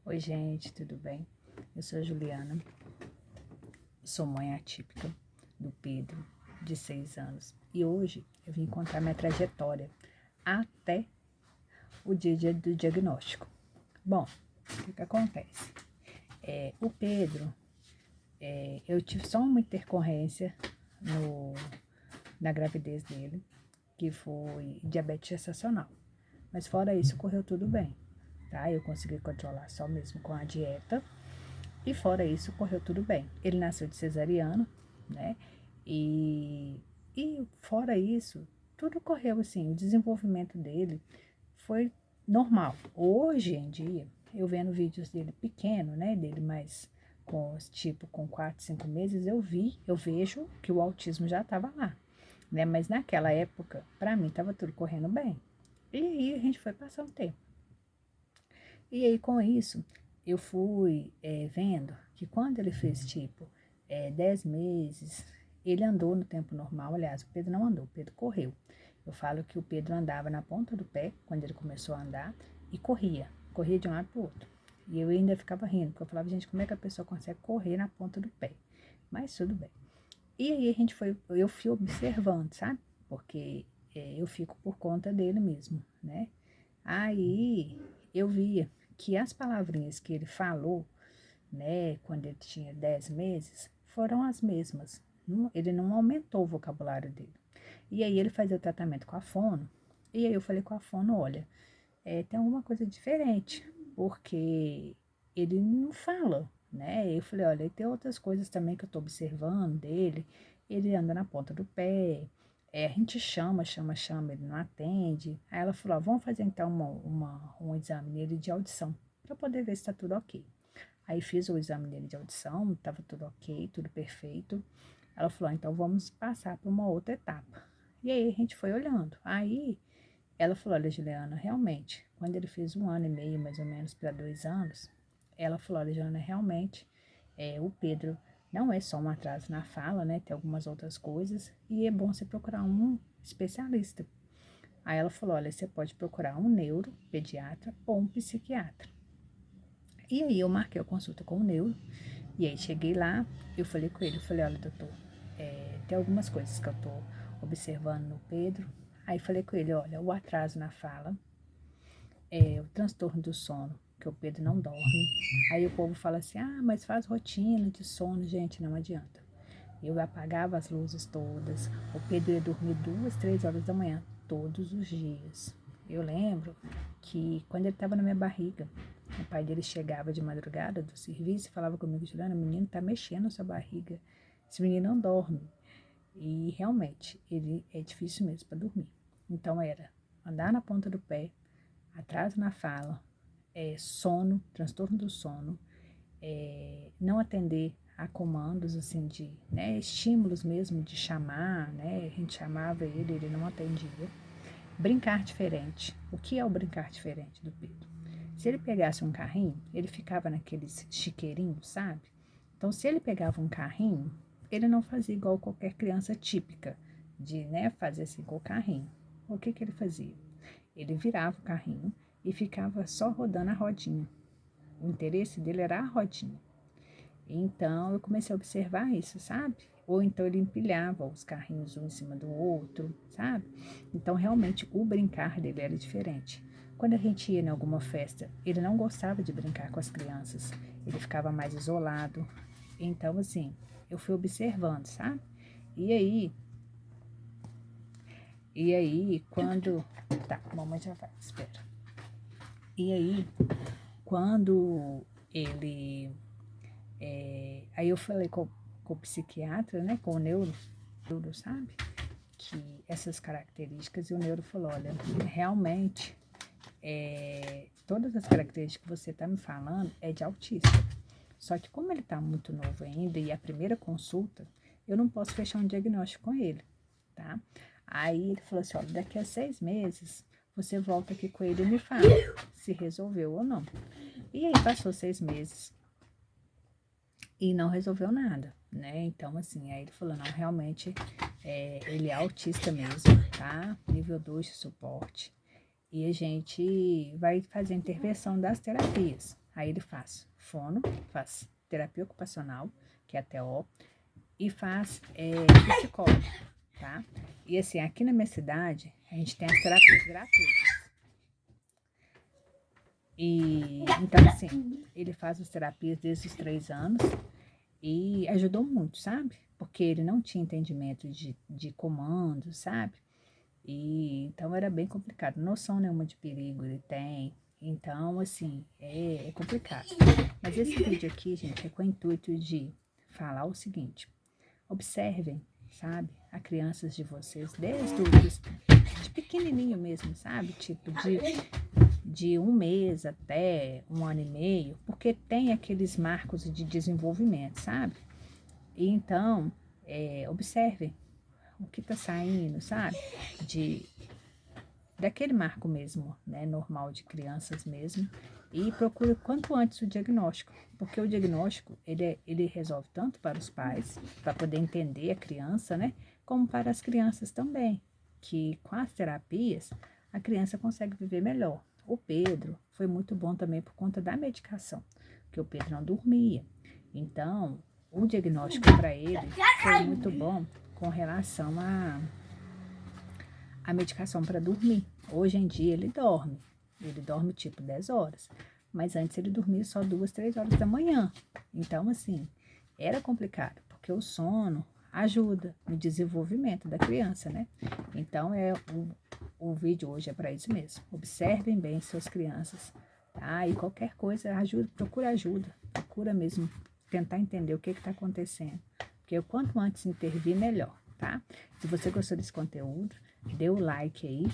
Oi, gente, tudo bem? Eu sou a Juliana, sou mãe atípica do Pedro, de 6 anos. E hoje eu vim contar minha trajetória até o dia do diagnóstico. Bom, o que acontece? O Pedro, eu tive só uma intercorrência na gravidez dele, que foi diabetes gestacional. Mas fora isso, correu tudo bem, tá? Eu consegui controlar só mesmo com a dieta. E fora isso, correu tudo bem. Ele nasceu de cesariana, né? E fora isso, tudo correu assim. O desenvolvimento dele foi normal. Hoje em dia, eu vendo vídeos dele pequeno, né? Dele mais com 4, 5 meses, eu vejo que o autismo já estava lá, né? Mas naquela época, para mim, estava tudo correndo bem. E aí a gente foi passar um tempo. E aí com isso, eu fui vendo que quando ele fez 10 meses, ele andou no tempo normal. Aliás, o Pedro não andou, o Pedro correu. Eu falo que o Pedro andava na ponta do pé quando ele começou a andar e corria de um lado para o outro. E eu ainda ficava rindo, porque eu falava, gente, como é que a pessoa consegue correr na ponta do pé? Mas tudo bem. E aí eu fui observando, sabe? Porque eu fico por conta dele mesmo, né? Aí eu via que as palavrinhas que ele falou, né, quando ele tinha 10 meses, foram as mesmas. Ele não aumentou o vocabulário dele. E aí ele fazia o tratamento com a fono, e aí eu falei com a fono, olha, tem alguma coisa diferente, porque ele não fala, né? Eu falei, olha, tem outras coisas também que eu tô observando dele, ele anda na ponta do pé, a gente chama, ele não atende. Aí ela falou, vamos fazer então um exame nele de audição, para poder ver se tá tudo ok. Aí fiz o exame dele de audição, tava tudo ok, tudo perfeito. Ela falou, então vamos passar para uma outra etapa. E aí a gente foi olhando. Aí ela falou, olha, Juliana, realmente, quando ele fez 1 ano e meio, mais ou menos, para 2 anos, ela falou, olha, Juliana, realmente, o Pedro não é só um atraso na fala, né? Tem algumas outras coisas, e é bom você procurar um especialista. Aí ela falou, olha, você pode procurar um neuropediatra ou um psiquiatra. E aí eu marquei a consulta com o neuro, e aí cheguei lá, eu falei com ele, eu falei, olha, doutor, tem algumas coisas que eu tô observando no Pedro. Aí falei com ele, olha, o atraso na fala, o transtorno do sono, que o Pedro não dorme. Aí o povo fala assim, mas faz rotina de sono, gente, não adianta. Eu apagava as luzes todas, o Pedro ia dormir 2, 3 horas da manhã, todos os dias. Eu lembro que quando ele estava na minha barriga, o pai dele chegava de madrugada do serviço e falava comigo, Juliana, o menino tá mexendo na sua barriga, esse menino não dorme. E realmente, ele é difícil mesmo para dormir. Então era andar na ponta do pé, atraso na fala, sono, transtorno do sono, não atender a comandos assim de, né, estímulos mesmo de chamar, né? A gente chamava ele não atendia. Brincar diferente. O que é o brincar diferente do Pedro? Se ele pegasse um carrinho, ele ficava naqueles chiqueirinhos, sabe? Então, se ele pegava um carrinho, ele não fazia igual qualquer criança típica, de, né, fazer assim com o carrinho. O que ele fazia? Ele virava o carrinho e ficava só rodando a rodinha. O interesse dele era a rodinha. Então, eu comecei a observar isso, sabe? Ou então ele empilhava os carrinhos um em cima do outro, sabe? Então, realmente, o brincar dele era diferente. Quando a gente ia em alguma festa, ele não gostava de brincar com as crianças. Ele ficava mais isolado. Então, assim, eu fui observando, sabe? E aí, quando... Tá, mamãe já vai, espera. E aí, quando ele... aí eu falei com o psiquiatra, né, com o neuro, sabe? Que essas características, e o neuro falou, olha, realmente, todas as características que você tá me falando é de autista. Só que como ele tá muito novo ainda, e a primeira consulta, eu não posso fechar um diagnóstico com ele, tá? Aí ele falou assim, olha, daqui a 6 meses, você volta aqui com ele e me fala se resolveu ou não. E aí passou 6 meses e não resolveu nada, né? Então, assim, aí ele falou, não, realmente, ele é autista mesmo, tá? Nível 2 de suporte. E a gente vai fazer a intervenção das terapias. Aí ele faz fono, faz terapia ocupacional, que é a TO, e faz psicólogo, tá? E assim, aqui na minha cidade, a gente tem as terapias gratuitas. E então, assim, ele faz as terapias desde os 3 anos e ajudou muito, sabe? Porque ele não tinha entendimento de comando, sabe? E então era bem complicado. Noção nenhuma de perigo ele tem. Então, assim, é complicado. Mas esse vídeo aqui, gente, é com o intuito de falar o seguinte: observem, sabe, a crianças de vocês, desde de pequenininho mesmo, sabe? Tipo, de 1 mês até 1 ano e meio, porque tem aqueles marcos de desenvolvimento, sabe? E então, observem o que tá saindo, sabe? Daquele marco mesmo, né, normal de crianças mesmo, e procure quanto antes o diagnóstico, porque o diagnóstico, ele resolve tanto para os pais, para poder entender a criança, né, como para as crianças também, que com as terapias, a criança consegue viver melhor. O Pedro foi muito bom também por conta da medicação, porque o Pedro não dormia, então, o diagnóstico para ele foi muito bom com relação a medicação para dormir. Hoje em dia ele dorme tipo 10 horas, mas antes ele dormia só 2, 3 horas da manhã. Então, assim, era complicado, porque o sono ajuda no desenvolvimento da criança, né? Então, o vídeo hoje é para isso mesmo. Observem bem suas crianças, tá? E qualquer coisa, ajuda, procura mesmo tentar entender o que está acontecendo, porque quanto antes intervir, melhor, tá? Se você gostou desse conteúdo, dê o like aí,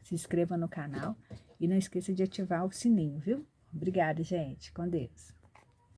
se inscreva no canal e não esqueça de ativar o sininho, viu? Obrigada, gente. Com Deus.